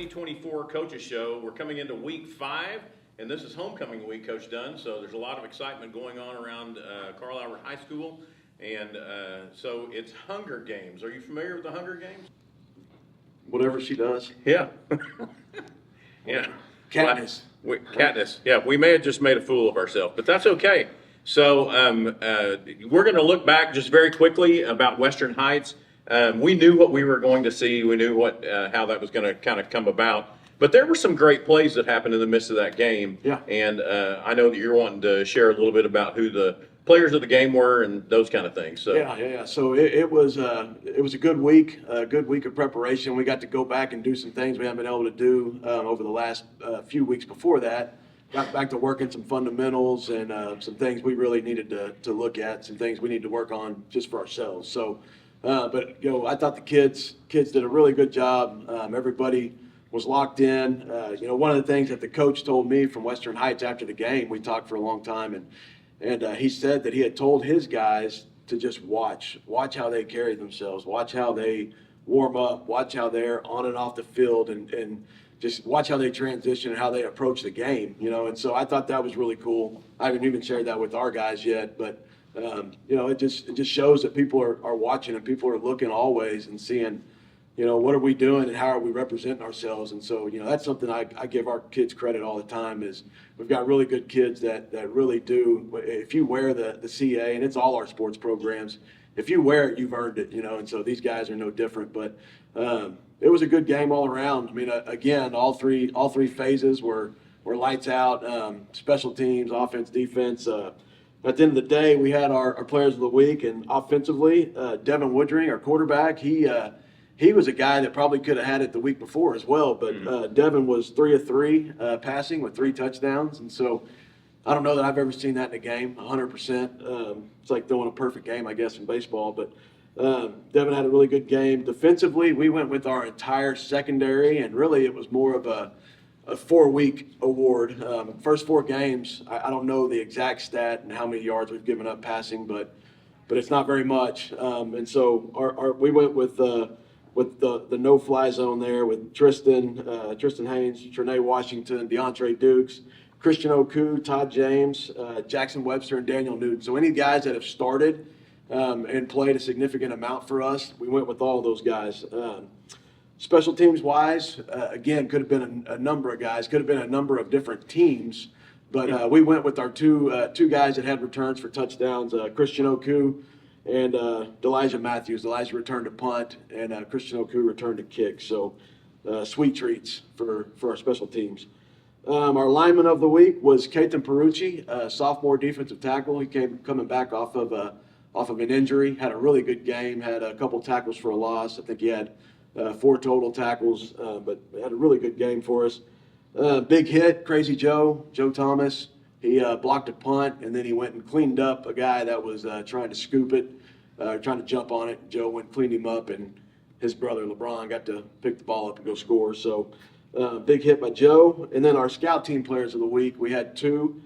2024 Coaches Show. We're coming into week 5, and this is homecoming week, Coach Dunn. So there's a lot of excitement going on around Carl Albert High School. And so it's Hunger Games. Are you familiar with the Hunger Games? Whatever she does. Yeah. Yeah. Katniss. Katniss. Yeah, we may have just made a fool of ourselves, but that's okay. So we're going to look back just very quickly about Western Heights. We knew what we were going to see. We knew how that was going to kind of come about. But there were some great plays that happened in the midst of that game. Yeah. And I know that you're wanting to share a little bit about who the players of the game were and those kind of things. So Yeah. So it was a good week of preparation. We got to go back and do some things we haven't been able to do over the last few weeks before that. Got back to working some fundamentals and some things we really needed to look at, some things we need to work on just for ourselves. So, but I thought the kids did a really good job. Everybody was locked in. One of the things that the coach told me from Western Heights after the game, we talked for a long time, and he said that he had told his guys to just watch how they carry themselves, watch how they warm up, watch how they're on and off the field, and just watch how they transition and how they approach the game, and so I thought that was really cool. I haven't even shared that with our guys yet, but it just shows that people are watching and people are looking always and seeing, what are we doing and how are we representing ourselves? And so, that's something I give our kids credit all the time is we've got really good kids that really do. If you wear the CA, and it's all our sports programs, if you wear it, you've earned it, and so these guys are no different. But it was a good game all around. I mean, again, all three phases were lights out, special teams, offense, defense. At the end of the day, we had our players of the week, and offensively, Devin Woodring, our quarterback, he was a guy that probably could have had it the week before as well, but Devin was 3 of 3 passing with 3 touchdowns, and so I don't know that I've ever seen that in a game, 100%. It's like throwing a perfect game, I guess, in baseball, but Devin had a really good game. Defensively, we went with our entire secondary, and really it was more of a 4-week award. First 4 games, I don't know the exact stat and how many yards we've given up passing, but it's not very much. And so we went with the no-fly zone there with Tristan Haynes, Trinae Washington, DeAndre Dukes, Christian Oku, Todd James, Jackson Webster, and Daniel Newton. So any guys that have started and played a significant amount for us, we went with all of those guys. Special teams wise, again, could have been a number of guys, could have been a number of different teams, but we went with our two guys that had returns for touchdowns, Christian Oku and Elijah Matthews. Elijah returned to punt, and Christian Oku returned to kick. So sweet treats for our special teams. Our lineman of the week was Kaiten Perucci, sophomore defensive tackle. He coming back off of an injury, had a really good game, had a couple tackles for a loss. I think he had 4 total tackles, but had a really good game for us. Big hit, Crazy Joe Thomas. He blocked a punt, and then he went and cleaned up a guy that was trying to scoop it, trying to jump on it. Joe went and cleaned him up, and his brother LeBron got to pick the ball up and go score. So big hit by Joe. And then our scout team players of the week, we had 2.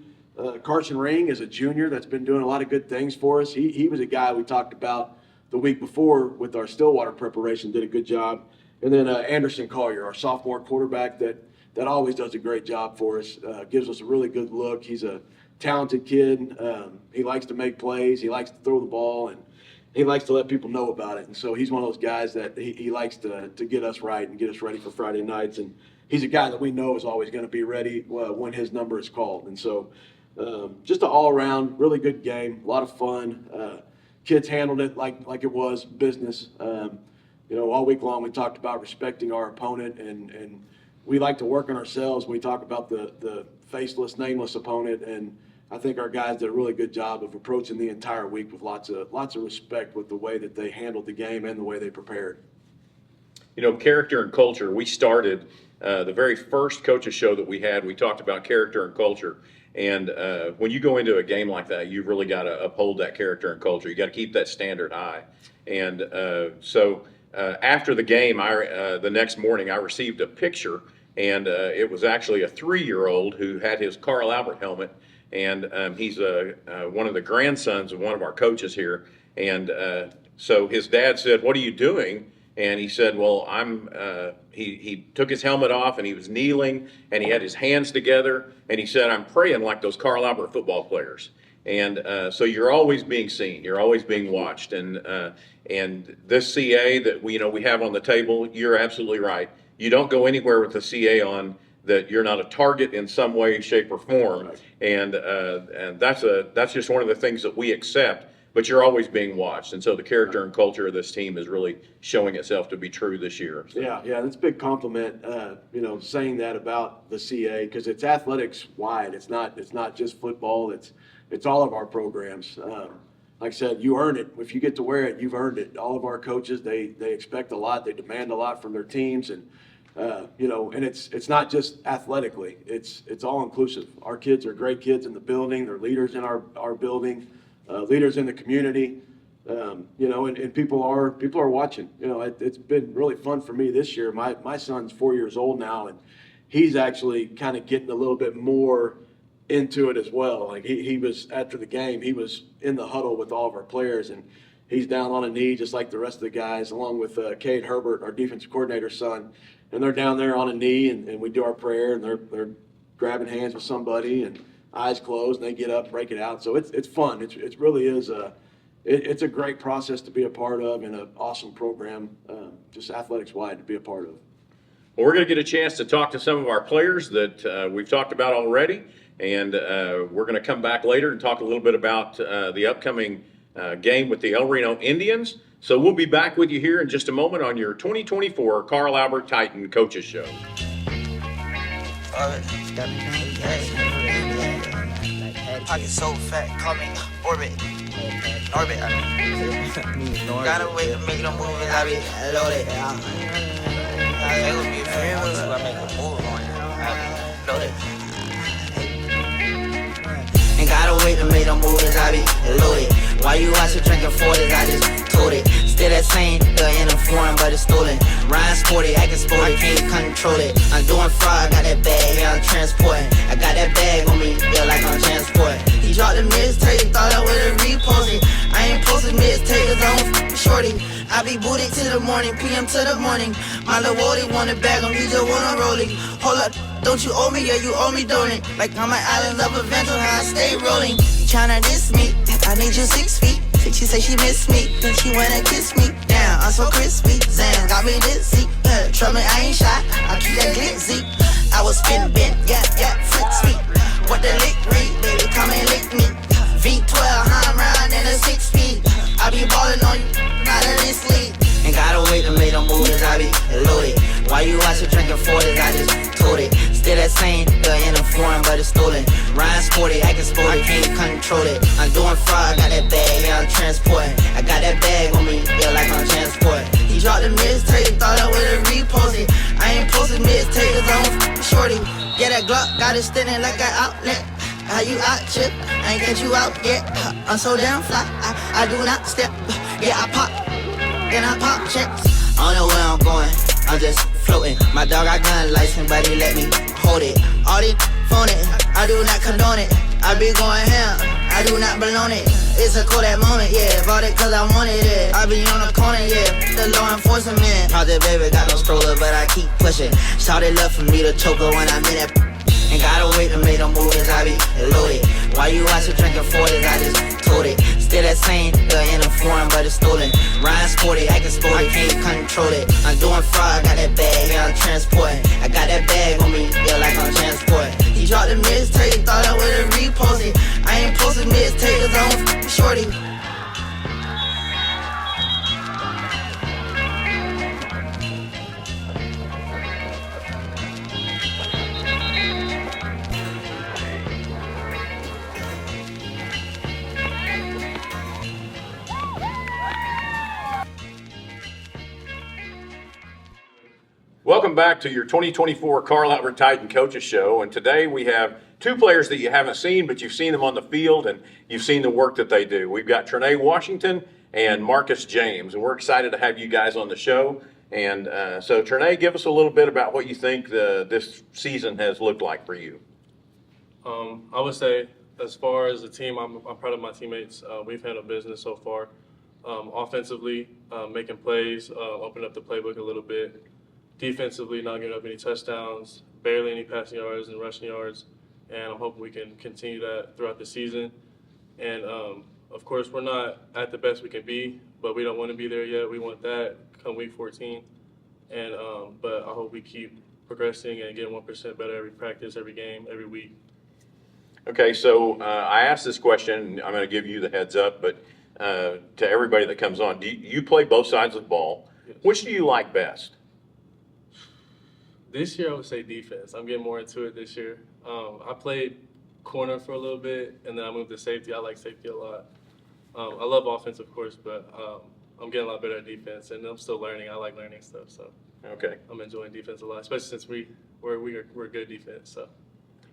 Carson Ring is a junior that's been doing a lot of good things for us. He was a guy we talked about the week before with our Stillwater preparation, did a good job. And then Anderson Collier, our sophomore quarterback that always does a great job for us, gives us a really good look. He's a talented kid. He likes to make plays. He likes to throw the ball, and he likes to let people know about it. And so he's one of those guys that he likes to get us right and get us ready for Friday nights. And he's a guy that we know is always going to be ready when his number is called. And so just an all-around really good game, a lot of fun. Kids handled it like it was business. All week long we talked about respecting our opponent, and we like to work on ourselves when we talk about the faceless, nameless opponent. And I think our guys did a really good job of approaching the entire week with lots of respect with the way that they handled the game and the way they prepared. Character and culture. We started the very first coaches show that we had. We talked about character and culture. And when you go into a game like that, you've really got to uphold that character and culture. You got to keep that standard high. And so after the game, the next morning, I received a picture, and it was actually a 3-year-old who had his Carl Albert helmet, and he's one of the grandsons of one of our coaches here. And so his dad said, "What are you doing?" And he said, well, he took his helmet off and he was kneeling and he had his hands together and he said, I'm praying like those Carl Albert football players. And so you're always being seen, you're always being watched. And this CA that we have on the table, you're absolutely right. You don't go anywhere with the CA on that you're not a target in some way, shape, or form. Right. And that's just one of the things that we accept. But you're always being watched, and so the character and culture of this team is really showing itself to be true this year. So. Yeah, that's a big compliment. Saying that about the CA because it's athletics wide. It's not just football. It's all of our programs. Like I said, you earn it. If you get to wear it, you've earned it. All of our coaches, they expect a lot. They demand a lot from their teams, and and it's not just athletically. It's all inclusive. Our kids are great kids in the building. They're leaders in our building. Leaders in the community, and people are watching. It's been really fun for me this year. My son's 4 years old now, and he's actually kind of getting a little bit more into it as well. Like he was after the game, he was in the huddle with all of our players, and he's down on a knee just like the rest of the guys, along with Cade Herbert, our defensive coordinator's son, and they're down there on a knee, and we do our prayer, and they're grabbing hands with somebody and eyes closed, and they get up, break it out. So it's fun. It really is it's a great process to be a part of and an awesome program, just athletics wide to be a part of. Well, we're going to get a chance to talk to some of our players that we've talked about already, and we're going to come back later and talk a little bit about the upcoming game with the El Reno Indians. So we'll be back with you here in just a moment on your 2024 Carl Albert Titan Coaches Show. Pocket so fat, call me Orbit. Norbit, gotta wait to make them moves, I be loaded. They would be afraid once I make a move on it. I be loaded. Ain't gotta wait to make them moves, I be loaded. Why you out here drinking 40s, I just told it. Still that same, in a foreign, but it's stolen. Ryan sporty, acting sporty, can't control it. I'm doing fraud, got that bag, yeah, I'm transporting. I got that bag on me, feel like I'm transporting. He dropped the mixtape, thought I would've reposted. I ain't posted mixtape, cause I don't f*** shorty. I be booted to the morning, PM to the morning. My little Wody wanna bag him, he just wanna roll it. Hold up, don't you owe me, yeah, you owe me, don't it? Like on my island of adventure, how I stay rolling. Tryna diss me, I need you 6 feet. She say she miss me, then she wanna kiss me. Damn, I'm so crispy. Zan got me dizzy. Trouble me, I ain't shy. I keep that glitzy. I was spin bent, yeah, flip speed. What the lick read, baby, come and lick me. V12, I'm riding in a 6-speed. I be ballin' on you, not in this league. Ain't gotta wait to make them moves, I be loaded. Why you out here drinking 40s, I just told it. Still that same, in a foreign, but it's stolen. Ryan sporty, acting sporty, can't control it. I'm doing fraud, got that bag, yeah, I'm transporting. I got that bag on me, feel like I'm transporting. He dropped the mixtape, thought I would've reposted. I ain't posted mixtape, cause I don't f*** shorty. Yeah, that Glock got it standing like an outlet. How you out, chip? I ain't get you out yet. I'm so damn fly, I do not step. Yeah, I pop, then I pop checks. I don't know where I'm going, I'm just floating. My dog got gun license, but he let me hold it. All these phone it, I do not condone it. I be going ham, I do not belong it. It's a cold that moment, yeah. Bought it cause I wanted it. I be on the corner, yeah. The law enforcement. Project baby got no stroller, but I keep pushing. Shawty love for me to choke her when I'm in that. Ain't gotta wait to make them moves, I be loaded. Why you out here drinking 40s, I just told it. Still that same, in a foreign, but it's stolen. Ryan sporty, acting sporty, can't control it. I'm doing fraud, got that bag, yeah, I'm transporting. I got that bag on me, feel like I'm transporting. He dropped the mixtape, thought I would've reposted. I ain't posted mixtape, cause I don't f*** shorty. Welcome back to your 2024 Carl Albert Titan Coaches Show, and today we have two players that you haven't seen, but you've seen them on the field and you've seen the work that they do. We've got Trinae Washington and Marcus James, and we're excited to have you guys on the show. And so Trinae, give us a little bit about what you think this season has looked like for you. I would say, as far as the team, I'm proud of my teammates. We've handled business so far. Offensively, making plays, open up the playbook a little bit. Defensively, not giving up any touchdowns, barely any passing yards and rushing yards. And I'm hoping we can continue that throughout the season. And of course, we're not at the best we can be, but we don't want to be there yet. We want that come week 14. And but I hope we keep progressing and getting 1% better every practice, every game, every week. Okay, so I asked this question, I'm going to give you the heads up, but to everybody that comes on, you play both sides of the ball. Yes. Which do you like best? This year, I would say defense. I'm getting more into it this year. I played corner for a little bit, and then I moved to safety. I like safety a lot. I love offense, of course, but I'm getting a lot better at defense, and I'm still learning. I like learning stuff, so Okay. I'm enjoying defense a lot, especially since we're good defense. So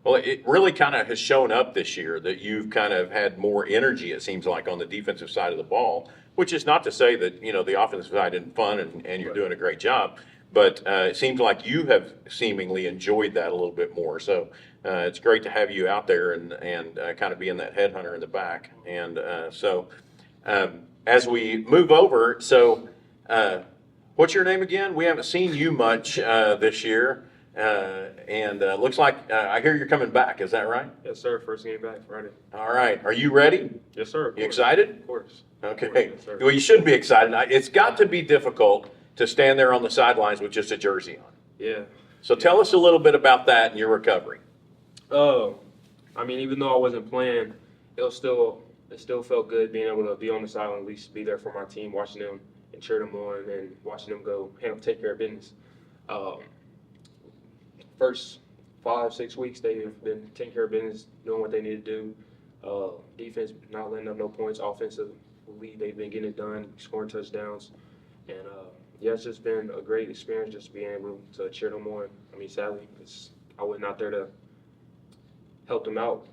Well, it really kind of has shown up this year that you've kind of had more energy, it seems like, on the defensive side of the ball, which is not to say that, the offensive side isn't fun and you're Right. doing a great job. But it seems like you have seemingly enjoyed that a little bit more. So it's great to have you out there and kind of being that headhunter in the back. And so as we move over, so what's your name again? We haven't seen you much this year. And looks like I hear you're coming back. Is that right? Yes, sir. First game back Friday. All right. Are you ready? Yes, sir. Of You course. excited? Of course. Okay. Yes, sir. Well, you shouldn't be excited. It's got to be difficult to stand there on the sidelines with just a jersey on. Yeah. So tell us a little bit about that and your recovery. I mean, even though I wasn't playing, it still felt good being able to be on the sideline, at least be there for my team, watching them and cheer them on, and watching them go take care of business. First 5-6 weeks, they've been taking care of business, doing what they need to do. Defense not letting up no points. Offensively, they've been getting it done, scoring touchdowns, and yeah, it's just been a great experience just being able to cheer them on. I mean, sadly, I wasn't out there to help them out,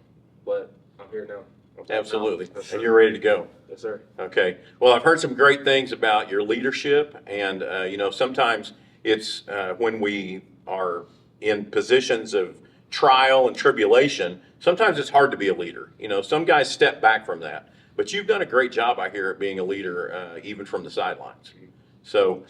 but I'm here now. Absolutely. Yes, sir. And you're ready to go. Yes, sir. Okay. Well, I've heard some great things about your leadership. And, sometimes it's when we are in positions of trial and tribulation, sometimes it's hard to be a leader. Some guys step back from that. But you've done a great job, I hear, at being a leader, even from the sidelines. So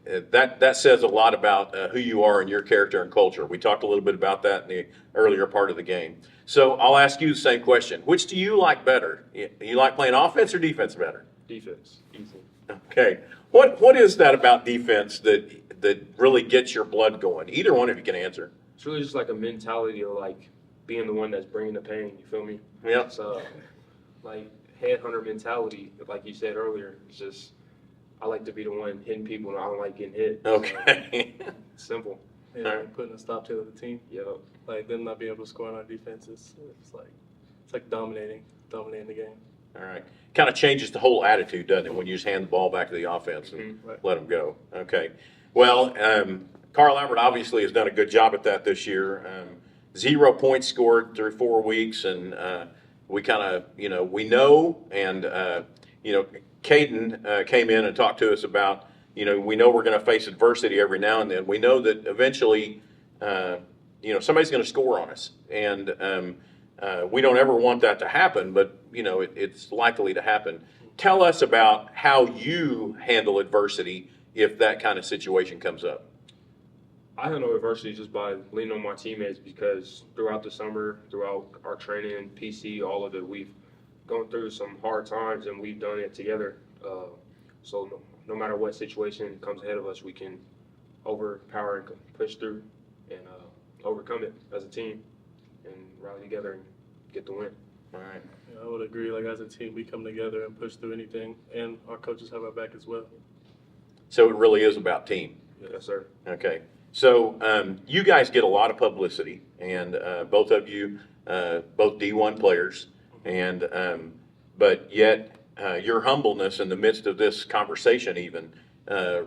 that says a lot about who you are and your character and culture. We talked a little bit about that in the earlier part of the game. So I'll ask you the same question. Which do you like better? You like playing offense or defense better? Defense, easy. Okay. What is that about defense that really gets your blood going? Either one of you can answer. It's really just like a mentality of like being the one that's bringing the pain. You feel me? Yeah. It's like headhunter mentality, like you said earlier. It's just I like to be the one hitting people, and I don't like getting hit. Okay. So, simple. and Alright. putting a stop to the team, Yeah. like them not being able to score on our defense, it's like dominating the game. All right. Kind of changes the whole attitude, doesn't it, when you just hand the ball back to the offense and Mhm. Right. let them go? Okay. Well, Carl Albert obviously has done a good job at that this year. 0 points scored through 4 weeks, and we kind of, we know, and, Caden came in and talked to us about, we know we're going to face adversity every now and then. We know that eventually, somebody's going to score on us. And we don't ever want that to happen, but, it's likely to happen. Tell us about how you handle adversity if that kind of situation comes up. I handle adversity just by leaning on my teammates because throughout the summer, throughout our training, PC, all of it, we've gone through some hard times and we've done it together. So no matter what situation comes ahead of us, we can overpower and push through and overcome it as a team and rally together and get the win. All right. Yeah, I would agree. Like as a team, we come together and push through anything, and our coaches have our back as well. So it really is about team. Yes, sir. Okay. So you guys get a lot of publicity, and both of you, both D1 players, and but yet your humbleness in the midst of this conversation even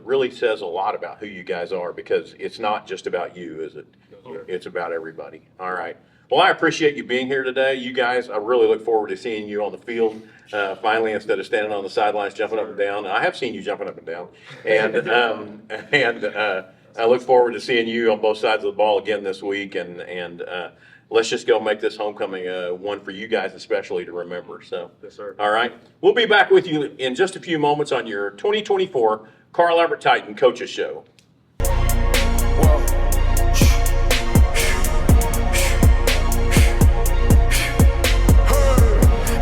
really says a lot about who you guys are, because it's not just about you, is it? sir. It's about everybody. All right. Well, I appreciate you being here today. You guys, I really look forward to seeing you on the field finally, instead of standing on the sidelines jumping up and down. I have seen you jumping up and down, and I look forward to seeing you on both sides of the ball again this week, and let's just go make this homecoming one for you guys especially to remember. So, Yes, sir. all right, we'll be back with you in just a few moments on your 2024 Carl Albert Titan Coaches Show.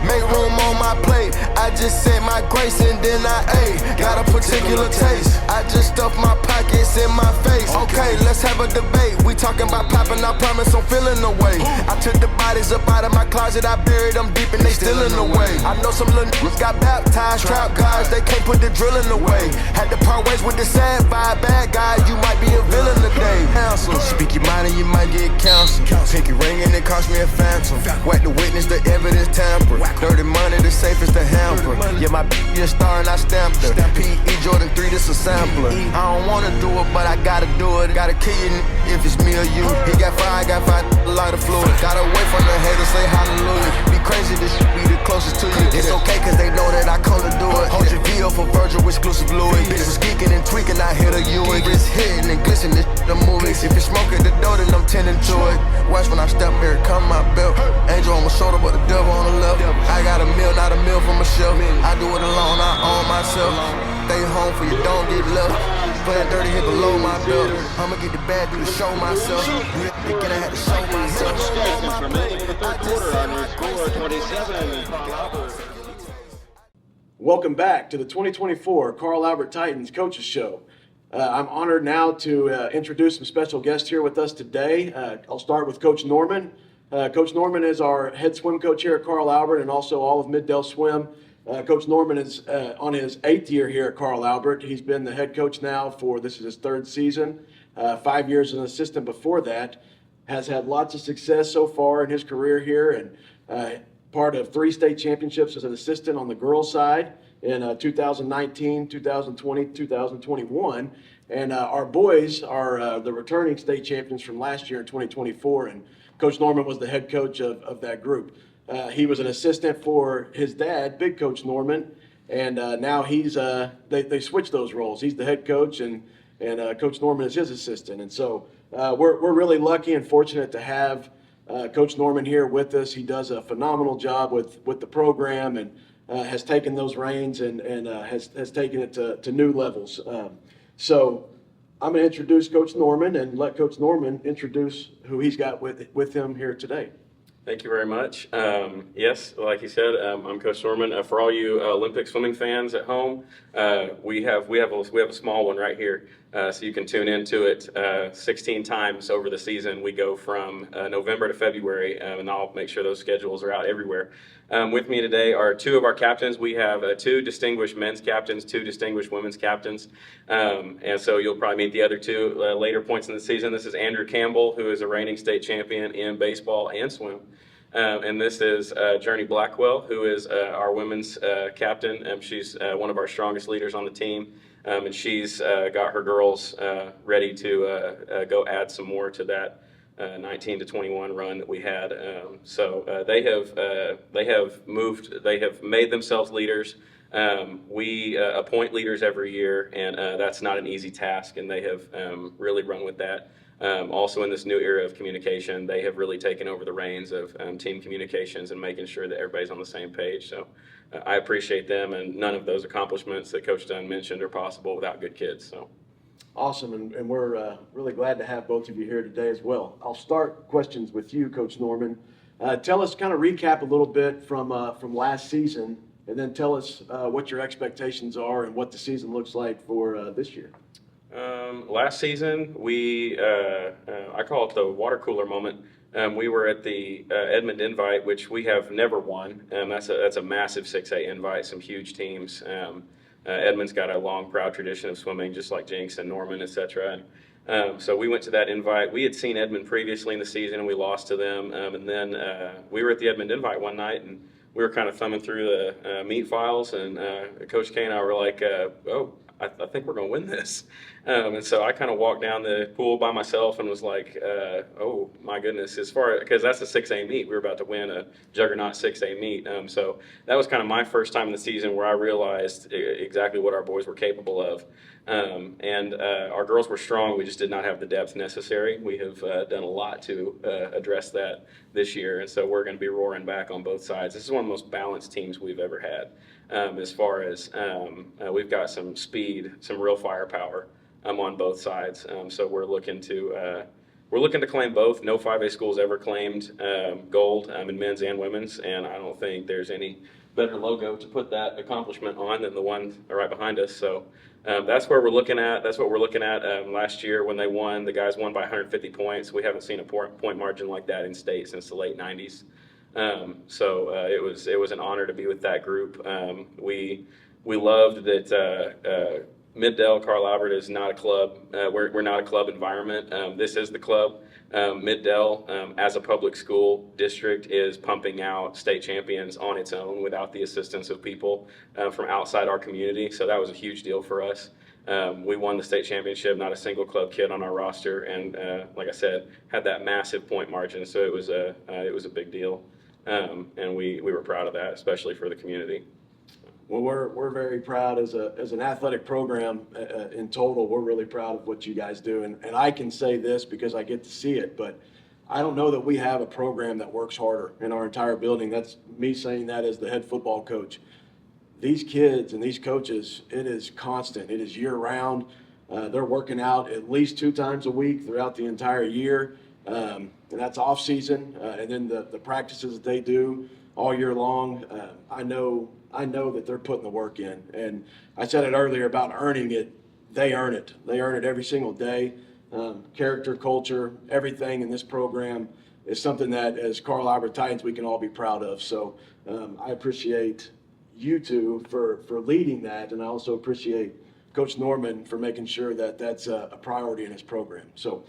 Make room on my plate. I just said my grace and then I ate. Got a particular taste. I just stuffed my pockets in my face. Okay, let's have a debate. We talking about popping, I promise I'm feeling the way. I took the bodies up out of my closet, I buried them deep and they still in the way. I know some little niggas got baptized, trap guys, they can't put the drilling away. Had to part ways with the sad vibe, bad guy, you might be a villain today. Counsel, speak your mind and you might get counseled. Pinky ring and it cost me a phantom. Whack the witness, the evidence tamper. Dirty money, the safest the hamper. Yeah, my bitch a star and I stamped her. P.E. Jordan 3, this a sampler. I don't wanna do it, but I gotta do it. Gotta kill you if it's me or you. He got fire, I got fire, lighter fluid. Gotta wait for the haters, say hallelujah. Be crazy, this shit be the closest to you. It's okay, cause they know that I come to do it. Hold your VO for Virgil, exclusive Louis. Bitch was geeking and tweaking, I hit a Ewing. It's hitting and glistening, this the movies. If you smoke at the door, then I'm tending to it. Watch when I step here, come my belt. Angel on my shoulder, but the devil on the left. I got a meal, not a meal for myself. I do it alone, I own myself. Stay home for you, don't get left. Playing dirty, hit below my belt. I'ma get the bad, do the show myself. You thinking I had to show myself. Seconds remaining in the third quarter on your score 27. Welcome back to the 2024 Carl Albert Titans Coaches Show. I'm honored now to introduce some special guests here with us today. I'll start with Coach Norman. Coach Norman is our head swim coach here at Carl Albert and also all of Middale Swim. Coach Norman is on his 8th year here at Carl Albert. He's been the head coach now for, this is his 3rd season, 5 years as an assistant before that. Has had lots of success so far in his career here and part of 3 state championships as an assistant on the girls' side in 2019, 2020, 2021. And our boys are the returning state champions from last year in 2024. And Coach Norman was the head coach of that group. He was an assistant for his dad, Big Coach Norman, and now he's they switched those roles. He's the head coach, and Coach Norman is his assistant. And so we're really lucky and fortunate to have Coach Norman here with us. He does a phenomenal job with the program and has taken those reins and has taken it to new levels. So I'm going to introduce Coach Norman and let Coach Norman introduce who he's got with him here today. Thank you very much. Yes, like you said, I'm Coach Norman. For all you Olympic swimming fans at home, we have a small one right here, so you can tune into it 16 times over the season. We go from November to February, and I'll make sure those schedules are out everywhere. With me today are 2 of our captains. We have 2 distinguished men's captains, 2 distinguished women's captains, and so you'll probably meet the other 2 later points in the season. This is Andrew Campbell, who is a reigning state champion in baseball and swim. And this is Journey Blackwell, who is our women's captain. She's one of our strongest leaders on the team, and she's got her girls ready to go add some more to that 19 to 21 run that we had. So they have made themselves leaders. We appoint leaders every year, and that's not an easy task, and they have really run with that. Also in this new era of communication, they have really taken over the reins of team communications and making sure that everybody's on the same page. So I appreciate them, and none of those accomplishments that Coach Dunn mentioned are possible without good kids. So. Awesome, and we're really glad to have both of you here today as well. I'll start questions with you, Coach Norman. Tell us, kind of recap a little bit from last season, and then tell us what your expectations are and what the season looks like for this year. Last season, I call it the water cooler moment. We were at the Edmond Invite, which we have never won. That's a massive 6A invite, some huge teams. Edmond's got a long, proud tradition of swimming, just like Jenks and Norman, etc. So we went to that invite. We had seen Edmond previously in the season, and we lost to them. And then we were at the Edmond Invite one night, and we were kind of thumbing through the meet files, and Coach K and I were like, I think we're going to win this. And so I kind of walked down the pool by myself and was like, oh my goodness, because that's a 6A meet. We were about to win a juggernaut 6A meet. So that was kind of my first time in the season where I realized exactly what our boys were capable of. And our girls were strong. We just did not have the depth necessary. We have done a lot to address that this year. And so we're going to be roaring back on both sides. This is one of the most balanced teams we've ever had. As far as we've got some speed, some real firepower on both sides. So we're looking to claim both. No 5A schools ever claimed gold in men's and women's, and I don't think there's any better logo to put that accomplishment on than the one right behind us. So that's where we're looking at. That's what we're looking at. Last year when they won, the guys won by 150 points. We haven't seen a point margin like that in state since the late 90s. So it was an honor to be with that group. We loved that Mid-Del, Carl Albert is not a club. We're not a club environment. This is the club. Mid-Del, as a public school district, is pumping out state champions on its own without the assistance of people from outside our community. So that was a huge deal for us. We won the state championship, not a single club kid on our roster, and like I said, had that massive point margin. So it was a big deal, and we were proud of that, especially for the community. Well, we're very proud as an athletic program in total. We're really proud of what you guys do. And I can say this because I get to see it, but I don't know that we have a program that works harder in our entire building. That's me saying that as the head football coach. These kids and these coaches, it is constant. It is year round. They're working out at least 2 times a week throughout the entire year. And that's off season. And then the practices that they do all year long. I know that they're putting the work in. And I said it earlier about earning it. They earn it. They earn it every single day. Character, culture, everything in this program is something that as Carl Albert Titans we can all be proud of. So I appreciate you two for leading that, and I also appreciate Coach Norman for making sure that that's a priority in his program. So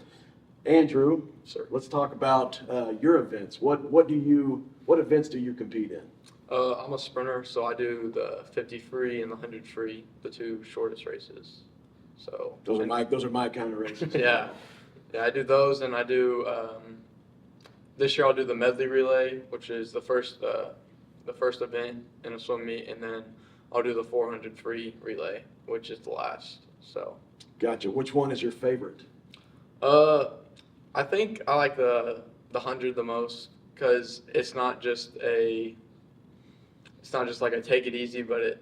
Andrew, sir, let's talk about your events. What events do you compete in? I'm a sprinter, so I do the 50 free and the 100 free, the 2 shortest races. So Those are my kind of races. yeah, I do those, and I do this year I'll do the medley relay, which is the first event in a swim meet, and then I'll do the 400 free relay, which is the last. So Gotcha. Which one is your favorite? I think I like the 100 the most because it's not just like a take it easy, but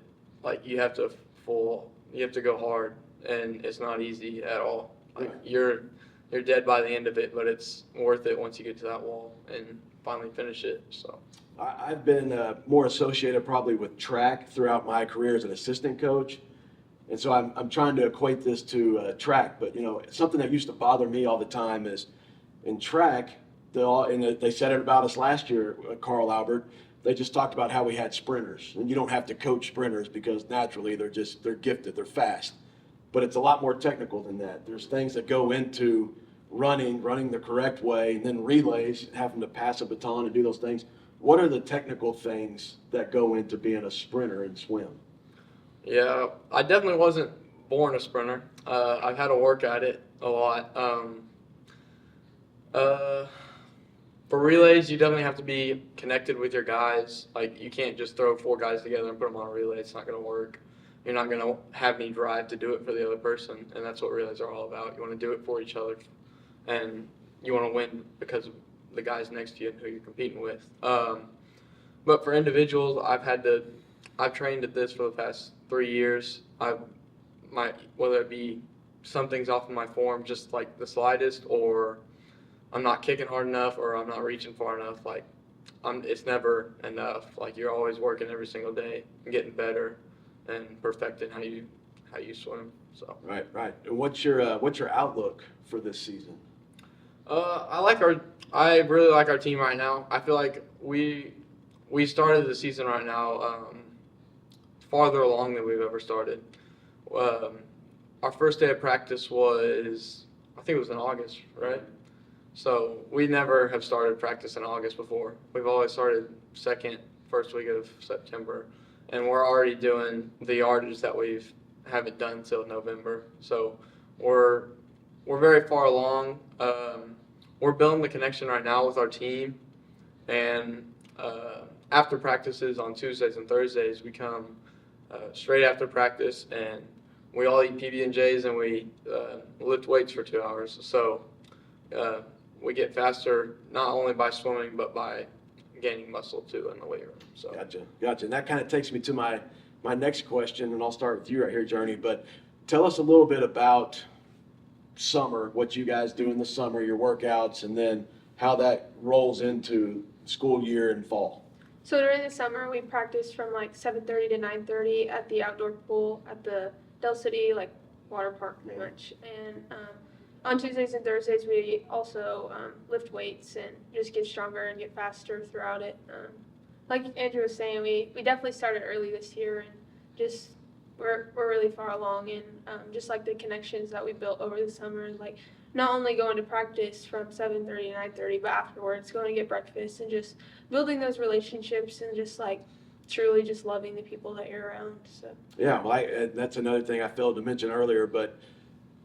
you have to go hard, and it's not easy at all. Like you're dead by the end of it, but it's worth it once you get to that wall and finally finish it. So I've been more associated probably with track throughout my career as an assistant coach. And so I'm trying to equate this to track. But, something that used to bother me all the time is in track, they said it about us last year, Carl Albert, they just talked about how we had sprinters. And you don't have to coach sprinters because naturally they're gifted, they're fast. But it's a lot more technical than that. There's things that go into running the correct way, and then relays, having to pass a baton and do those things. What are the technical things that go into being a sprinter in swim? yeah, I definitely wasn't born a sprinter. I've had to work at it a lot. For relays, you definitely have to be connected with your guys. Like, you can't just throw 4 guys together and put them on a relay. It's not going to work. You're not going to have any drive to do it for the other person, and that's what relays are all about. You want to do it for each other, and you want to win because of the guys next to you and who you're competing with. But for individuals, I've trained at this for the past 3 years. Whether it be something's off in my form, just like the slightest, or I'm not kicking hard enough, or I'm not reaching far enough. It's never enough. You're always working every single day, and getting better, and perfecting how you swim. So Right. And what's your outlook for this season? I really like our team right now. I feel like we started the season right now farther along than we've ever started. Our first day of practice was, I think it was in August, right? So we never have started practice in August before. We've always started first week of September, and we're already doing the yardage that we haven't done till November. So we're very far along. We're building the connection right now with our team, and after practices on Tuesdays and Thursdays, we come straight after practice and we all eat PB&Js and we lift weights for 2 hours. So we get faster not only by swimming but by gaining muscle too in the weight room. So Gotcha. And that kind of takes me to my next question, and I'll start with you right here, Journey. But tell us a little bit about summer, what you guys do in the summer, your workouts, and then how that rolls into school year and fall. So during the summer, we practice from like 7:30 to 9:30 at the outdoor pool at the Del City water park pretty much. And on Tuesdays and Thursdays, we also lift weights and just get stronger and get faster throughout it. Like Andrew was saying, we definitely started early this year, and just we're really far along in just like the connections that we built over the summer, like not only going to practice from 7:30 to 9:30, but afterwards going to get breakfast and just building those relationships and just like truly just loving the people that you're around. So Yeah, well, that's another thing I failed to mention earlier, but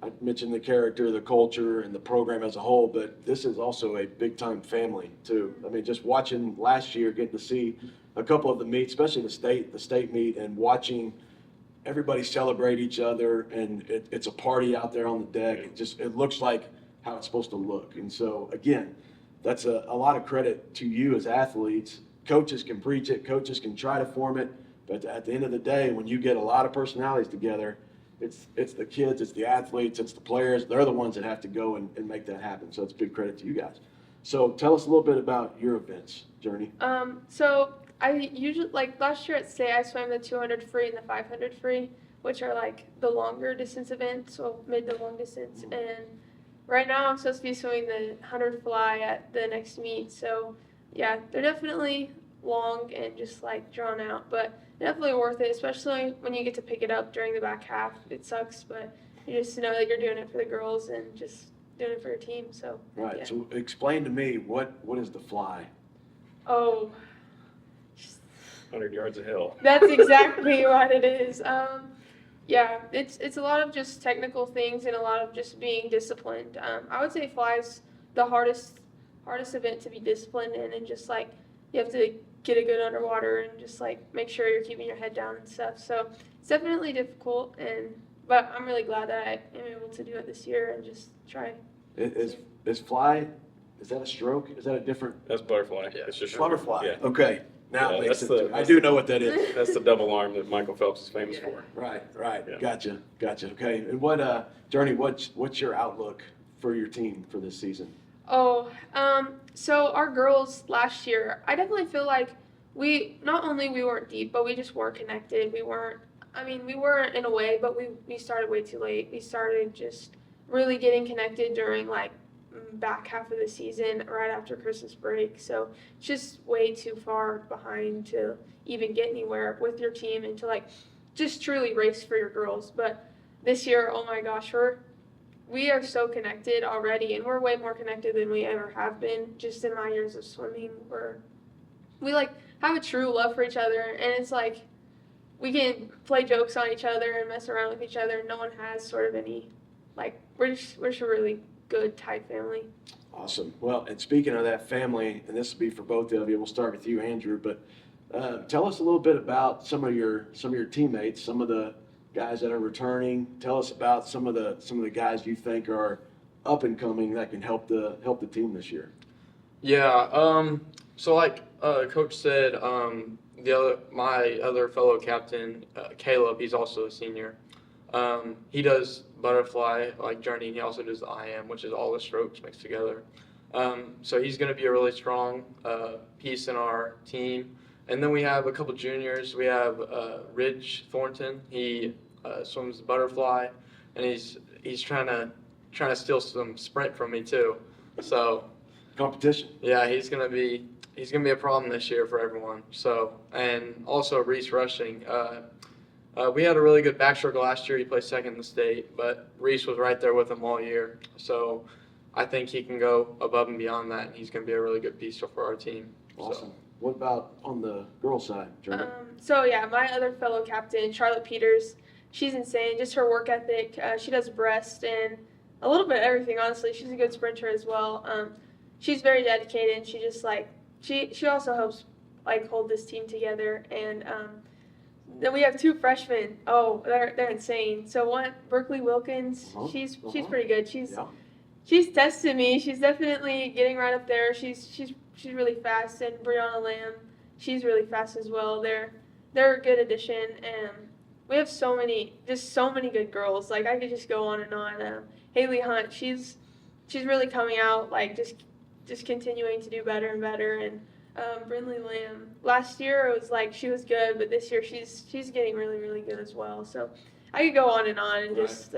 I mentioned the character, the culture, and the program as a whole, but this is also a big-time family, too. I mean, just watching last year, getting to see a couple of the meets, especially the state meet, and watching everybody celebrate each other, and it's a party out there on the deck. It looks like how it's supposed to look. And so, again, that's a lot of credit to you as athletes. Coaches can preach it, coaches can try to form it, but at the end of the day, when you get a lot of personalities together, it's the kids, it's the athletes, it's the players. They're the ones that have to go and make that happen. So it's big credit to you guys. So tell us a little bit about your events, Journey. So I usually, like last year at state, I swam the 200 free and the 500 free, which are like the longer distance events, so mid to long distance. And right now I'm supposed to be swimming the 100 fly at the next meet. So yeah, they're definitely long and just like drawn out, but definitely worth it, especially when you get to pick it up during the back half. It sucks, but you just know that you're doing it for the girls and just doing it for your team. So Right. yeah. So explain to me what is the fly? Oh, 100 yards of hill. that's exactly what it is. Yeah, it's a lot of just technical things and a lot of just being disciplined. I would say fly's the hardest event to be disciplined in, and just like you have to get a good underwater and just like make sure you're keeping your head down and stuff. So it's definitely difficult, but I'm really glad that I am able to do it this year and just try. Is fly, is that a stroke? Is that a different? That's butterfly. Yeah. It's just Butterfly. Yeah. Okay. Now Yeah, it makes that's sense. the- I do know what that is. That's the double arm that Michael Phelps is famous for. Right. Yeah. Gotcha. Okay. And what, Journey, what's your outlook for your team for this season? Oh, so our girls last year, I definitely feel like we weren't deep, but we just weren't connected. We weren't in a way, but we started way too late. We started just really getting connected during like back half of the season, right after Christmas break. So it's just way too far behind to even get anywhere with your team and to like just truly race for your girls. But this year, oh my gosh, we are so connected already, and we're way more connected than we ever have been just in my years of swimming. We like have a true love for each other, and it's like we can play jokes on each other and mess around with each other. No one has sort of any, like, we're just a really good tight family. Awesome. Well, and speaking of that family, and this will be for both of you, we'll start with you, Andrew, but tell us a little bit about some of your teammates, some of the guys that are returning. Tell us about some of the guys you think are up and coming that can help the team this year. Yeah. So like Coach said, my other fellow captain, Caleb, he's also a senior. He does butterfly like Journey, and he also does the IM, which is all the strokes mixed together. So he's going to be a really strong piece in our team. And then we have a couple juniors. We have Ridge Thornton. He swims the butterfly, and he's trying to steal some sprint from me too. So Competition. yeah, he's gonna be a problem this year for everyone. So, and also Reese rushing. We had a really good backstroke last year. He placed second in the state, but Reese was right there with him all year. So I think he can go above and beyond that, and he's going to be a really good piece for our team. Awesome. So. What about on the girls' side, Journey? So yeah, my other fellow captain, Charlotte Peters, she's insane. Just her work ethic. She does breast and a little bit of everything, honestly. She's a good sprinter as well. She's very dedicated, and she just like she also helps like hold this team together. And then we have 2 freshmen. Oh, they're insane. So one, Berkeley Wilkins. She's pretty good. She's tested me. She's definitely getting right up there. She's really fast. And Brianna Lamb, she's really fast as well. They're a good addition, and we have so many good girls. Like I could just go on and on. Haley Hunt, she's really coming out, like just continuing to do better and better. And Brinley Lamb, last year it was like she was good, but this year she's getting really, really good as well. So I could go on and on, and just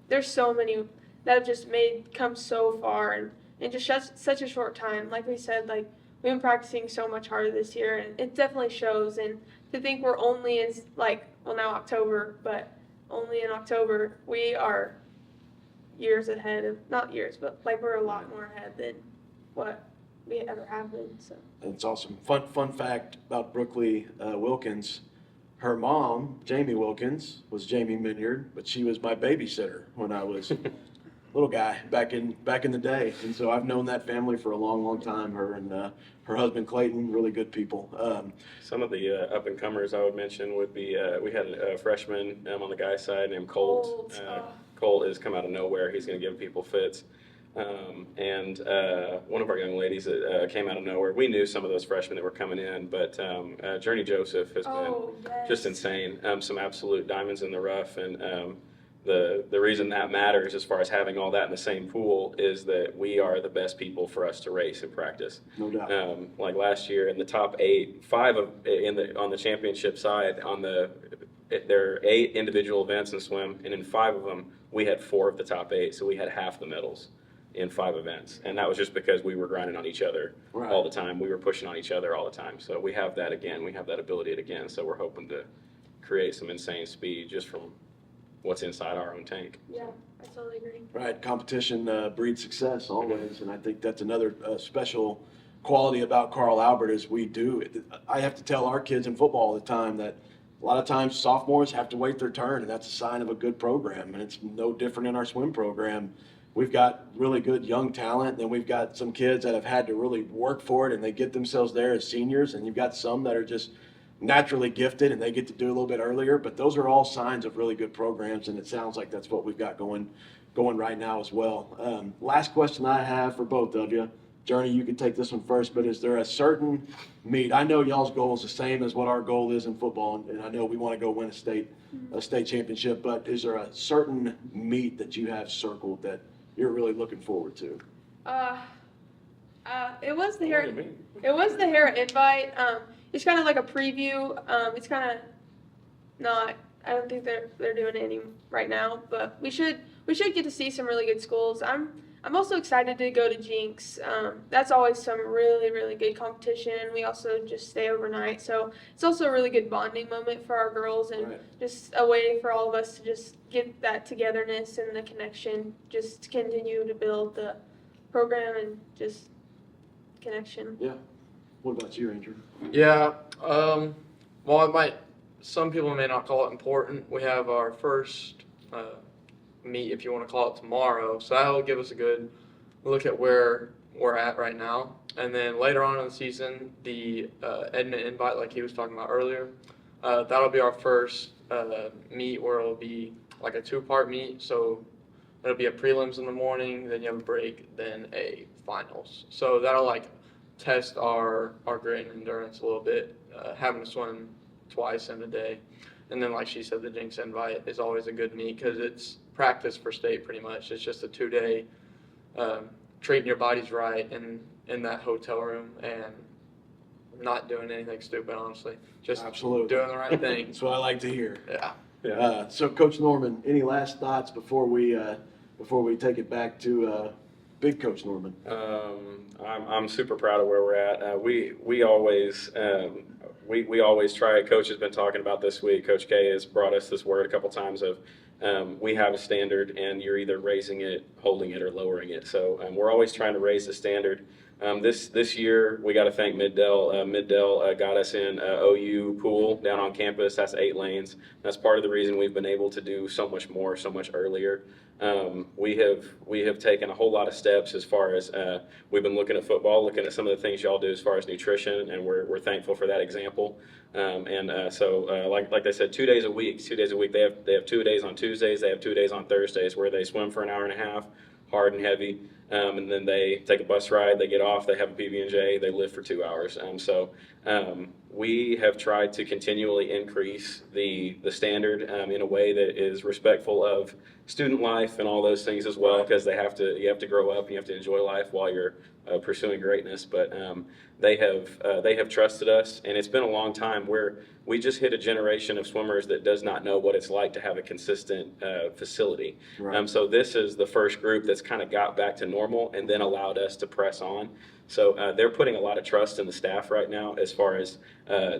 there's so many that have just come so far and in just such a short time. Like we said, like we've been practicing so much harder this year, and it definitely shows. And to think we're only in now October, but only in October, we are years ahead of, not years, but like we're a lot more ahead than what we ever have been. So It's awesome. Fun fact about Brooklyn Wilkins. Her mom, Jamie Wilkins, was Jamie Minyard, but she was my babysitter when I was little guy back in the day. And so I've known that family for a long, long time. Her and her husband Clayton, really good people. Some of the up and comers I would mention would be we had a freshman on the guy's side named Colt. Colt has come out of nowhere. He's going to give people fits. And one of our young ladies that came out of nowhere, we knew some of those freshmen that were coming in, but Journey Joseph has been just insane. Some absolute diamonds in the rough. And the reason that matters as far as having all that in the same pool is that we are the best people for us to race and practice. No doubt. Like last year in the top 8, 5 on the championship side, there are 8 individual events in swim, and in 5 of them, we had 4 of the top 8, so we had half the medals in 5 events. And that was just because we were grinding on each other all the time. We were pushing on each other all the time. So we have that again. We have that ability again. So we're hoping to create some insane speed just from what's inside our own tank. yeah, I totally agree. Right, competition breeds success always, and I think that's another special quality about Carl Albert is we do. I have to tell our kids in football all the time that a lot of times sophomores have to wait their turn, and that's a sign of a good program, and it's no different in our swim program. We've got really good young talent, and then we've got some kids that have had to really work for it, and they get themselves there as seniors, and you've got some that are just naturally gifted and they get to do a little bit earlier, but those are all signs of really good programs, and it sounds like that's what we've got going right now as well. Last question I have for both of you. Journey, you can take this one first, but is there a certain meet? I know y'all's goal is the same as what our goal is in football, and I know we want to go win a state championship, but is there a certain meet that you have circled that you're really looking forward to? It was the Hera invite. It's kind of like a preview. It's kind of not. I don't think they're doing it any right now, but we should get to see some really good schools. I'm also excited to go to Jinx. That's always some really, really good competition. We also just stay overnight, so it's also a really good bonding moment for our girls, and just a way for all of us to just get that togetherness and the connection, just to continue to build the program and just connection. Yeah. What about you, Andrew? Yeah. Well, some people may not call it important. We have our first meet, if you want to call it, tomorrow. So that'll give us a good look at where we're at right now. And then later on in the season, the Edmond invite, like he was talking about earlier, that'll be our first meet where it'll be like a 2-part meet. So it'll be a prelims in the morning, then you have a break, then a finals. So that'll test our grit and endurance a little bit, having to swim twice in a day. And then, like she said, the Jinx invite is always a good meet because it's practice for state pretty much. It's just a 2-day treating your bodies right in that hotel room and not doing anything stupid, honestly. Just Absolutely. doing the right thing. That's what I like to hear. Yeah. So, Coach Norman, any last thoughts before we take it back to Big Coach Norman? I'm super proud of where we're at. We always we always try. Coach has been talking about this week. Coach K has brought us this word a couple times of we have a standard, and you're either raising it, holding it, or lowering it. So we're always trying to raise the standard. This year, we got to thank Middell. Middell got us in OU pool down on campus. That's 8 lanes. That's part of the reason we've been able to do so much more, so much earlier. We have taken a whole lot of steps as far as we've been looking at football, looking at some of the things y'all do as far as nutrition, and we're thankful for that example. So like they said, 2 days a week. 2 days a week. They have 2 days on Tuesdays. They have 2 days on Thursdays where they swim for an hour and a half, hard and heavy. And then they take a bus ride, they get off, they have a PB&J, they live for 2 hours. We have tried to continually increase the standard in a way that is respectful of student life and all those things as well, because you have to grow up and you have to enjoy life while you're pursuing greatness. But they have trusted us, and it's been a long time where we just hit a generation of swimmers that does not know what it's like to have a consistent facility. Right. So this is the first group that's kind of got back to normal and then allowed us to press on. So they're putting a lot of trust in the staff right now, as far as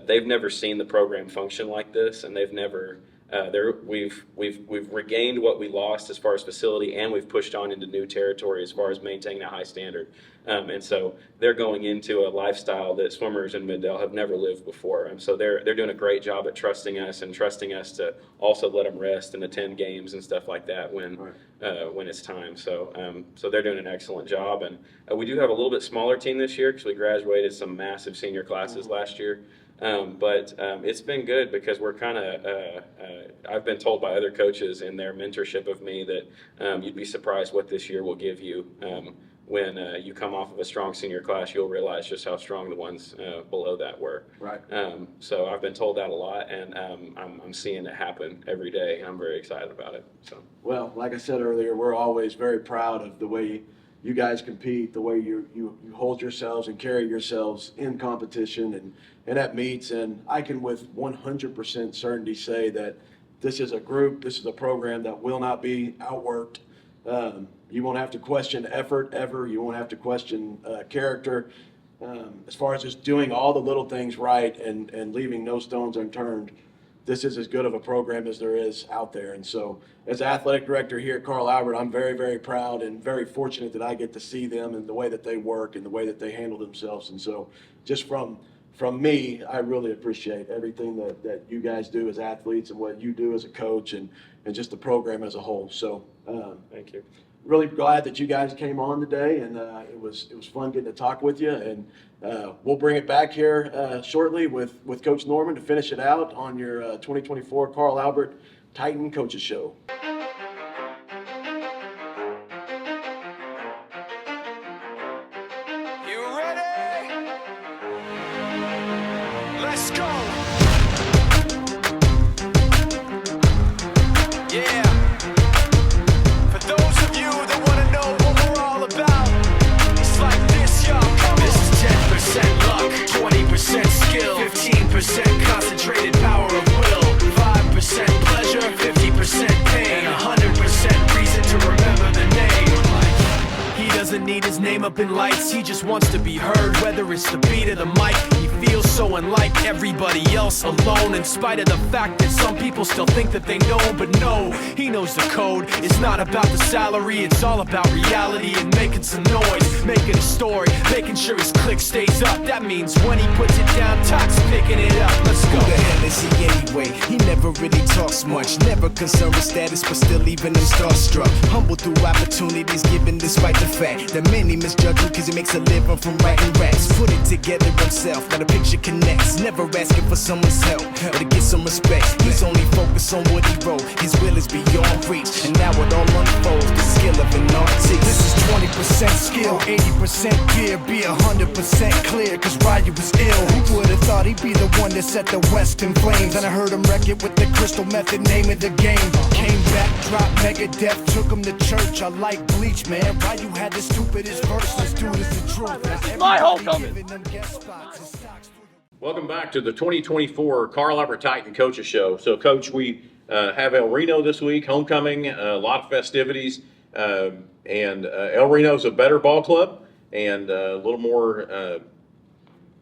they've never seen the program function like this, and they've never. We've regained what we lost as far as facility, and we've pushed on into new territory as far as maintaining a high standard. And so they're going into a lifestyle that swimmers in Middell have never lived before. So they're doing a great job at trusting us to also let them rest and attend games and stuff like that when it's time. So they're doing an excellent job. And we do have a little bit smaller team this year because we graduated some massive senior classes last year. But it's been good because we're kind of, I've been told by other coaches in their mentorship of me that you'd be surprised what this year will give you. When you come off of a strong senior class, you'll realize just how strong the ones below that were. Right. So I've been told that a lot, and I'm seeing it happen every day, and I'm very excited about it. So. Well, like I said earlier, we're always very proud of the way you guys compete, the way you hold yourselves and carry yourselves in competition and at meets. And I can with 100% certainty say that this is a group, this is a program that will not be outworked. You won't have to question effort ever. You won't have to question character. As far as just doing all the little things right and leaving no stones unturned, this is as good of a program as there is out there. And so as athletic director here at Carl Albert, I'm very, very proud and very fortunate that I get to see them and the way that they work and the way that they handle themselves. And so just from me, I really appreciate everything that you guys do as athletes and what you do as a coach and just the program as a whole. So Thank you. Really glad that you guys came on today, and it was fun getting to talk with you. And we'll bring it back here shortly with Coach Norman to finish it out on your 2024 Carl Albert Titan Coaches Show. You ready? Let's go. Yeah. For those of you that want to know what we're all about, it's like this, y'all. This is 10% luck, 20% skill, 15% concentrated power of will, 5% pleasure, 50% pain, and 100% reason to remember the name. He doesn't need his name up in lights, he just wants to be heard, whether it's the beat of the mic. He feels so unlike everybody else, alone, in spite of the fact that some people still think that they know. But no, he knows the code. It's not about the salary, it's all about reality and making some noise, making a story, making sure his click stays up. That means when he puts it down, Todd's picking it up. Let's go. Who the hell is he anyway? He never really talks much, never concerned with status, but still leaving him starstruck. Humble through opportunities given despite the fact that many misjudge him cause he makes a living from writing raps. Put it together himself, now the picture connects. Never asking for someone's help or to get some respect. He's only focused on what he wrote. His will is beyond reach, and now it all unfolds. The skill of an artist. This is 20% skill, 80% gear. Be 100% clear, cause Ryu was ill. Who would've thought he'd be the one that set the West in flames? And I heard him wreck it with the crystal method, name of the game. Came back, dropped Megadeth, took him to church. I like Bleach, man. Ryu had the stupidest verse. Let's do this the truth. This is my homecoming. Welcome back to the 2024 Carl Albert Titan Coaches Show. So, Coach, we have El Reno this week, homecoming, a lot of festivities, and El Reno's a better ball club and a little more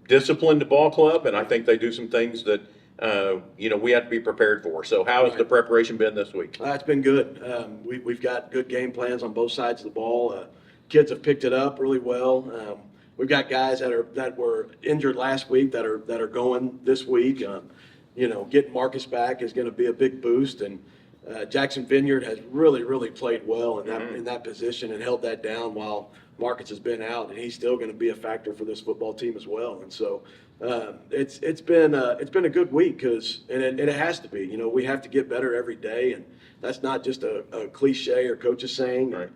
disciplined ball club, and I think they do some things that we have to be prepared for. So how has the preparation been this week? It's been good. We've got good game plans on both sides of the ball. Kids have picked it up really well. We've got guys that were injured last week that are going this week. Getting Marcus back is going to be a big boost, and Jackson Vineyard has really played well in that position and held that down while Marcus has been out, and he's still going to be a factor for this football team as well. And so it's been a good week and it has to be. We have to get better every day, and that's not just a cliche or coaches saying. Right.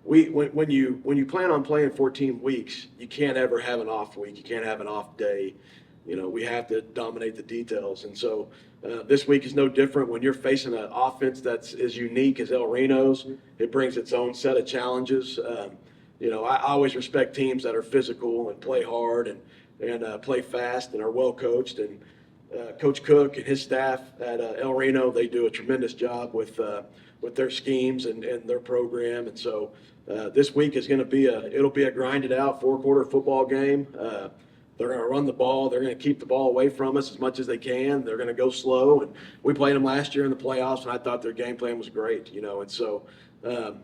When you plan on playing 14 weeks, you can't ever have an off week. You can't have an off day. We have to dominate the details. And so this week is no different. When you're facing an offense that's as unique as El Reno's, it brings its own set of challenges. I always respect teams that are physical and play hard and play fast and are well coached. And Coach Cook and his staff at El Reno, they do a tremendous job with their schemes and their program. And so this week is going to be it'll be a grinded out 4-quarter football game. They're going to run the ball. They're going to keep the ball away from us as much as they can. They're going to go slow. And we played them last year in the playoffs, and I thought their game plan was great. And so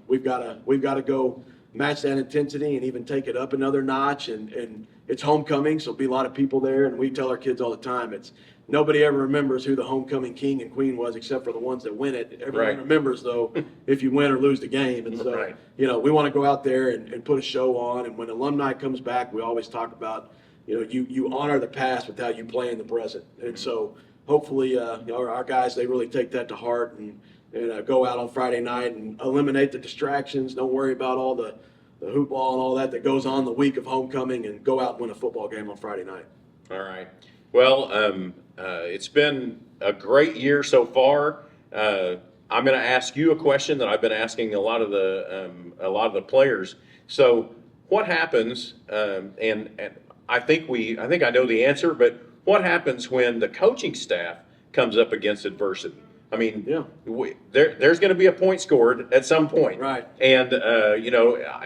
we've got to go match that intensity and even take it up another notch. And it's homecoming, so there'll be a lot of people there. And we tell our kids all the time, nobody ever remembers who the homecoming king and queen was except for the ones that win it. Everyone remembers, though, if you win or lose the game. And so, we want to go out there and put a show on. And when alumni comes back, we always talk about, you honor the past with how you play in the present. And so hopefully our guys, they really take that to heart and go out on Friday night and eliminate the distractions. Don't worry about all the hoopball and all that goes on the week of homecoming, and go out and win a football game on Friday night. All right. Well, it's been a great year so far. I'm going to ask you a question that I've been asking a lot of the players. So, what happens? And I think I know the answer, but what happens when the coaching staff comes up against adversity? I mean, there's going to be a point scored at some point, right? And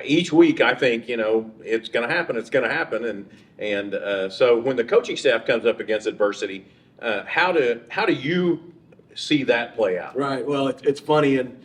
each week I think it's going to happen. It's going to happen, and so when the coaching staff comes up against adversity, how do you see that play out? Right. Well, it's funny, and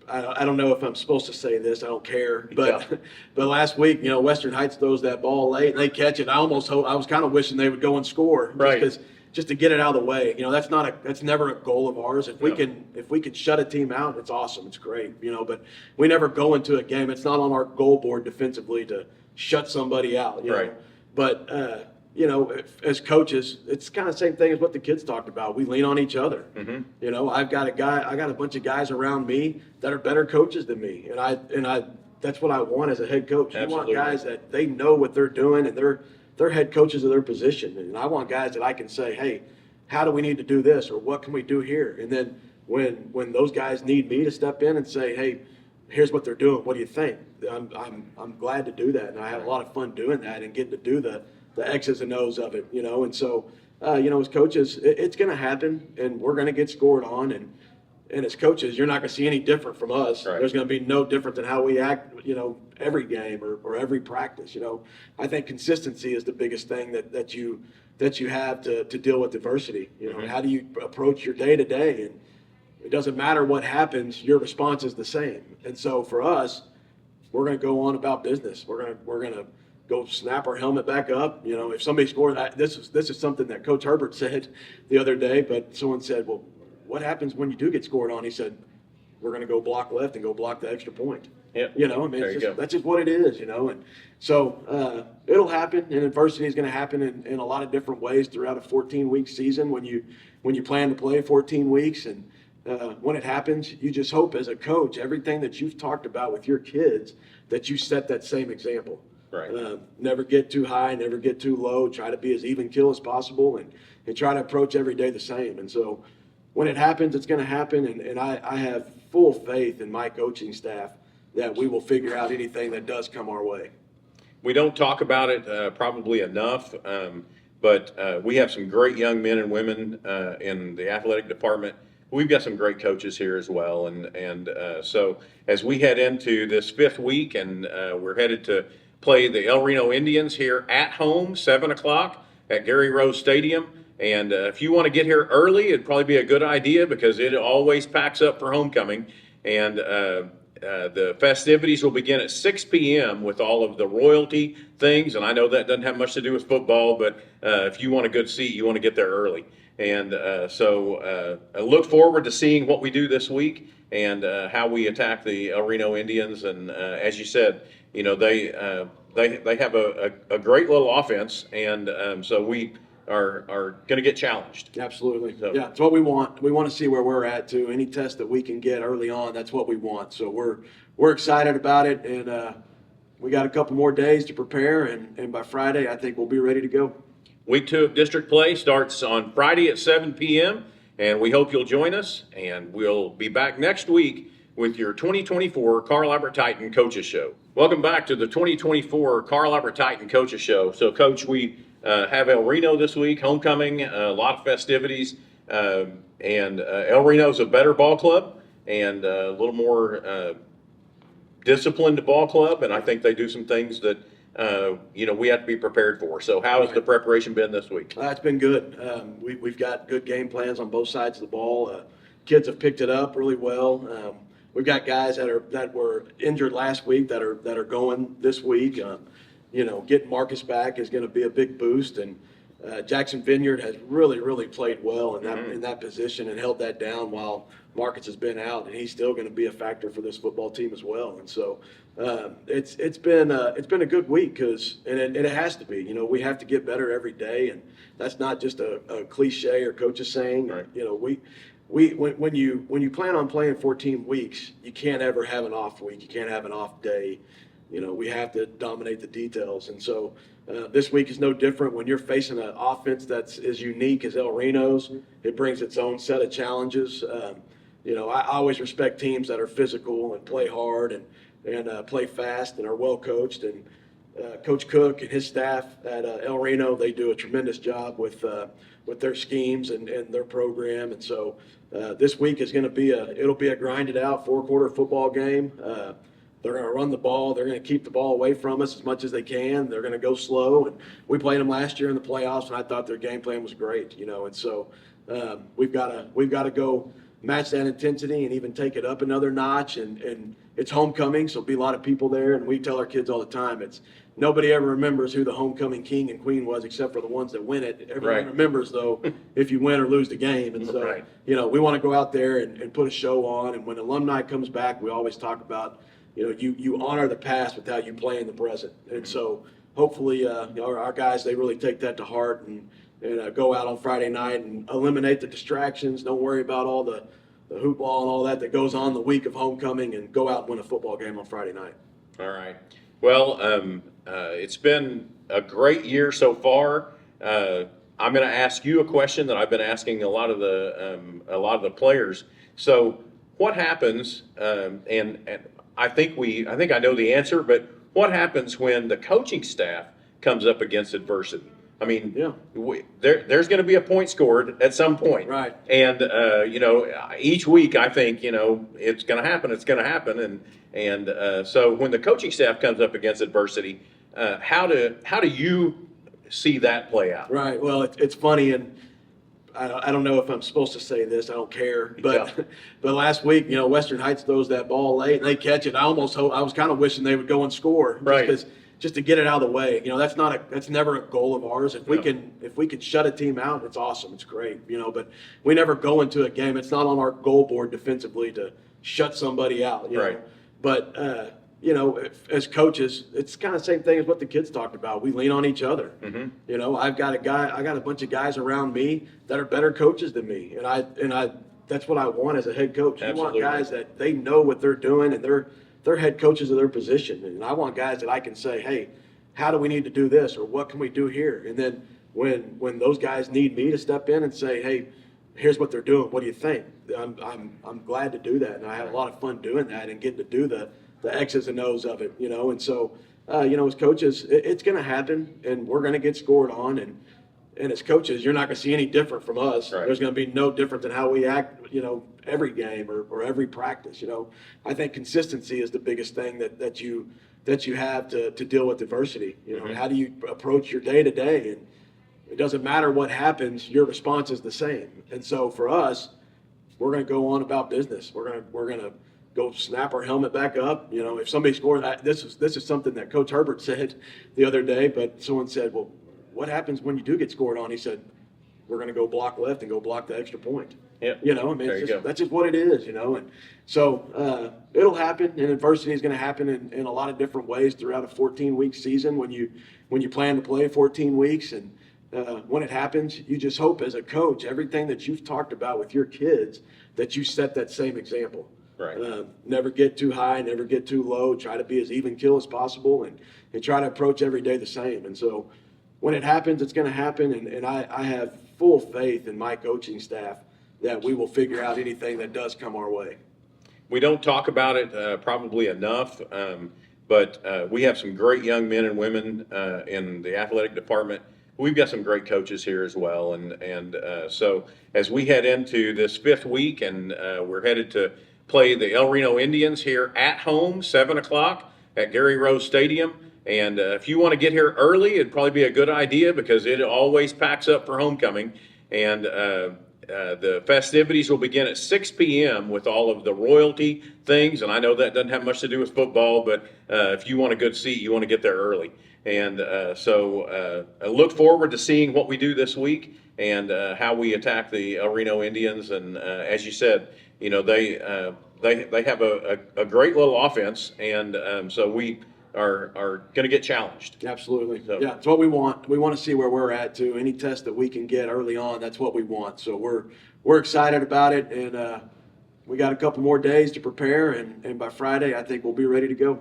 I don't know if I'm supposed to say this. I don't care, but last week, Western Heights throws that ball late and they catch it. I was kind of wishing they would go and score, right? Just to get it out of the way. That's never a goal of ours. If we can shut a team out, it's awesome. It's great. But we never go into a game. It's not on our goal board defensively to shut somebody out. Right. But as coaches, it's kind of the same thing as what the kids talked about. We lean on each other. Mm-hmm. I got a bunch of guys around me that are better coaches than me, and I that's what I want as a head coach. Absolutely. You want guys that they know what they're doing and they're head coaches of their position, and I want guys that I can say, hey, how do we need to do this, or what can we do here? And then when those guys need me to step in and say, hey, here's what they're doing, what do you think? I'm glad to do that, and I have a lot of fun doing that and getting to do the X's and O's of it, And so, as coaches, it's going to happen, and we're going to get scored on, and as coaches, you're not going to see any different from us. Right. There's going to be no different than how we act, every game or every practice. I think consistency is the biggest thing that you have to deal with adversity. Mm-hmm. How do you approach your day to day? And it doesn't matter what happens, your response is the same. And so for us, we're going to go on about business. We're going to go snap our helmet back up. If somebody scores, this is something that Coach Herbert said the other day. But someone said, well, what happens when you do get scored on? He said, we're going to go block left and go block the extra point. Yeah. That's just what it is, And so it'll happen, and adversity is going to happen in a lot of different ways throughout a 14-week season when you plan to play 14 weeks. And when it happens, you just hope as a coach, everything that you've talked about with your kids, that you set that same example. Right. Never get too high, never get too low. Try to be as even keel as possible, and try to approach every day the same. And so when it happens, it's going to happen. And I have full faith in my coaching staff that we will figure out anything that does come our way. We don't talk about it probably enough, but we have some great young men and women in the athletic department. We've got some great coaches here as well. And so as we head into this 5th week, and we're headed to play the El Reno Indians here at home, 7 o'clock at Gary Rose Stadium. And if you want to get here early, it'd probably be a good idea because it always packs up for homecoming. And the festivities will begin at 6 p.m. with all of the royalty things. And I know that doesn't have much to do with football, but if you want a good seat, you want to get there early. And so I look forward to seeing what we do this week and how we attack the El Reno Indians. And as you said, you know, they have a great little offense, and so we are going to get challenged. Absolutely. So- Yeah, it's what we want. We want to see where we're at too. Any test that we can get early on, that's what we want. So we're excited about it, and we got a couple more days to prepare, and by Friday, I think we'll be ready to go. Week 2 of district play starts on Friday at 7 p.m., and we hope you'll join us, and we'll be back next week with your 2024 Carl Albert Titan Coaches Show. Welcome back to the 2024 Carl Albert Titan Coaches Show. So, Coach, we have El Reno this week, homecoming, a lot of festivities, and El Reno's a better ball club and a little more disciplined ball club, and I think they do some things that we have to be prepared for. So how has the preparation been this week? It's been good. We've got good game plans on both sides of the ball. Kids have picked it up really well. We've got guys that were injured last week that are going this week. Getting Marcus back is going to be a big boost, and Jackson Vineyard has really played well in that position and held that down while Marcus has been out, and he's still going to be a factor for this football team as well. And so it's been a good week because it has to be. We have to get better every day, and that's not just a cliche or coaches saying. Right. When you plan on playing 14 weeks, you can't ever have an off week. You can't have an off day. We have to dominate the details. And so this week is no different. When you're facing an offense that's as unique as El Reno's, it brings its own set of challenges. I always respect teams that are physical and play hard and play fast and are well coached. And Coach Cook and his staff at El Reno, they do a tremendous job with their schemes and their program. And so this week is going to be it'll be a grinded out 4-quarter football game. They're going to run the ball. They're going to keep the ball away from us as much as they can. They're going to go slow. And we played them last year in the playoffs, and I thought their game plan was great. And so we've got to go match that intensity and even take it up another notch. And it's homecoming, so there'll be a lot of people there. And we tell our kids all the time, it's nobody ever remembers who the homecoming king and queen was except for the ones that win it. Everyone Right. remembers, though, if you win or lose the game. And so, Right. we want to go out there and put a show on. And when alumni comes back, we always talk about, you honor the past with how you play in the present. And so hopefully our guys, they really take that to heart and go out on Friday night and eliminate the distractions. Don't worry about all the hoopball and all that goes on the week of homecoming, and go out and win a football game on Friday night. All right. Well, it's been a great year so far. I'm going to ask you a question that I've been asking a lot of the players. So, what happens? And I think I know the answer, but what happens when the coaching staff comes up against adversity? I mean, Yeah. there's going to be a point scored at some point. Right. And, each week I think, it's going to happen. It's going to happen. And so when the coaching staff comes up against adversity, how do you see that play out? Right. Well, it's funny, and I don't know if I'm supposed to say this. I don't care. But but last week, Western Heights throws that ball late, and they catch it. I was kind of wishing they would go and score. Right. Just to get it out of the way. That's never a goal of ours. If we can shut a team out, it's awesome. It's great. But we never go into a game. It's not on our goal board defensively to shut somebody out. Right. But as coaches, it's kind of the same thing as what the kids talked about. We lean on each other. Mm-hmm. I got a bunch of guys around me that are better coaches than me, and I that's what I want as a head coach. Absolutely. You want guys that they know what they're doing, and they're head coaches of their position. And I want guys that I can say, hey, how do we need to do this, or what can we do here? And then when those guys need me to step in and say, hey, here's what they're doing, what do you think? I'm glad to do that, and I have a lot of fun doing that and getting to do the X's and O's of it, And so, as coaches, it's going to happen, and we're going to get scored on, and as coaches, you're not going to see any different from us. Right. There's going to be no different than how we act, every game or every practice. I think consistency is the biggest thing that you have to deal with adversity. Mm-hmm. How do you approach your day to day? it doesn't matter what happens, your response is the same. And so for us, we're going to go on about business. We're going to go snap our helmet back up. You know, if somebody scores, this is something that Coach Herbert said the other day, but someone said, well, what happens when you do get scored on? He said, we're going to go block left and go block the extra point. Yeah. You know, I mean, There you go. that's just what it is, you know. And so it'll happen, and adversity is going to happen in a lot of different ways throughout a 14-week season when you plan to play 14 weeks. And when it happens, you just hope as a coach, everything that you've talked about with your kids, that you set that same example. Right. Never get too high, never get too low. Try to be as even kill as possible, and try to approach every day the same. And so when it happens, it's going to happen. And I have full faith in my coaching staff that we will figure out anything that does come our way. We don't talk about it probably enough, but we have some great young men and women in the athletic department. We've got some great coaches here as well, and so as we head into this 5th week, and we're headed to play the El Reno Indians here at home, 7 o'clock at Gary Rose Stadium. And if you want to get here early, it'd probably be a good idea because it always packs up for homecoming. And the festivities will begin at 6 p.m. with all of the royalty things. And I know that doesn't have much to do with football, but if you want a good seat, you want to get there early. And so I look forward to seeing what we do this week and how we attack the El Reno Indians. And as you said, you know, they have a great little offense, and so we are going to get challenged. Absolutely. So- Yeah, it's what we want. We want to see where we're at too. Any test that we can get early on, that's what we want. So we're excited about it, and we got a couple more days to prepare, and by Friday, I think we'll be ready to go.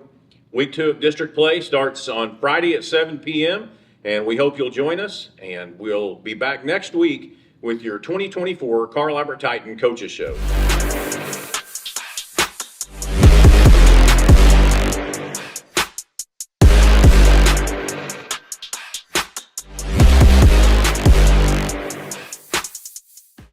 Week 2 of district play starts on Friday at 7 p.m., and we hope you'll join us, and we'll be back next week with your 2024 Carl Albert Titan Coaches Show.